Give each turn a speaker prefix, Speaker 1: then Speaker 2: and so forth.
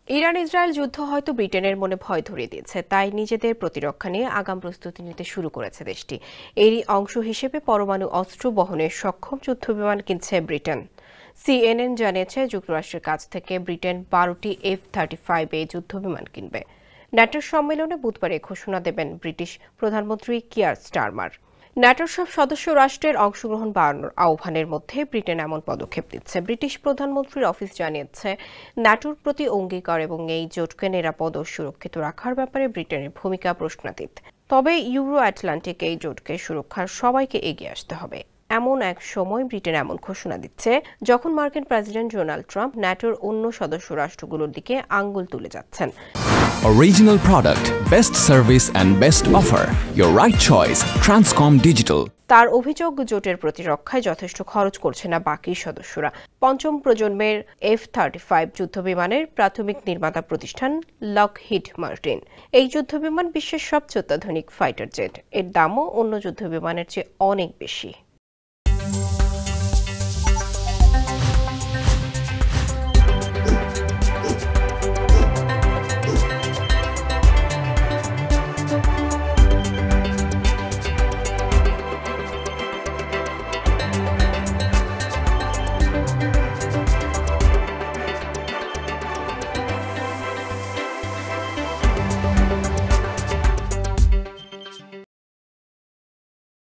Speaker 1: Iran Israel যুদ্ধ হয়তো ব্রিটেনের মনে ভয় ধরিয়ে দিয়েছে, তাই নিজেদের প্রতিরক্ষা নিয়ে আগাম প্রস্তুতি নিতে শুরু করেছে দেশটি। এরই অংশ হিসেবে পরমাণু অস্ত্র বহনের সক্ষম যুদ্ধবিমান কিনছে ব্রিটেন। সিএনএন জানিয়েছে যুক্তরাষ্ট্রের কাছ থেকে ব্রিটেন 12টি F-35 যুদ্ধবিমান কিনবে। ন্যাটোর সম্মেলনে বুধবার এ ঘোষণা দেবেন ব্রিটিশ প্রধানমন্ত্রী কিয়ার স্টারমার। ন্যাটোর সব সদস্য রাষ্ট্রের অংশগ্রহণ বাড়ানোর আহ্বানের মধ্যে ব্রিটেন এমন পদক্ষেপ নিচ্ছে। ব্রিটিশ প্রধানমন্ত্রীর অফিস জানিয়েছে, ন্যাটোর প্রতি অঙ্গীকার এবং এই জোটকে নিরাপদ ও সুরক্ষিত রাখার ব্যাপারে ব্রিটেনের ভূমিকা প্রশ্নাতীত। তবে ইউরো আটলান্টিক এই জোটকে সুরক্ষার সবাইকে এগিয়ে আসতে হবে। এমন এক সময় ব্রিটেন এমন ঘোষণা দিচ্ছে যখন মার্কিন প্রেসিডেন্ট ডোনাল্ড ট্রাম্প ন্যাটোর অন্য সদস্য রাষ্ট্রগুলোর দিকে আঙ্গুল তুলে যাচ্ছেন।
Speaker 2: Original product, best service and best offer. Your right choice, Transcom Digital.
Speaker 1: তার অভিযোগ, জোটের প্রতিরক্ষায় যথেষ্ট খরচ করছে না বাকি সদস্যরা। পঞ্চম প্রজন্মের F-35 যুদ্ধবিমানের প্রাথমিক নির্মাতা প্রতিষ্ঠান লকহিড মার্টিন। এই যুদ্ধবিমান বিশ্বের সবচেয়ে অত্যাধুনিক ফাইটার জেট। এর দামও অন্য যুদ্ধবিমানের চেয়ে অনেক বেশি।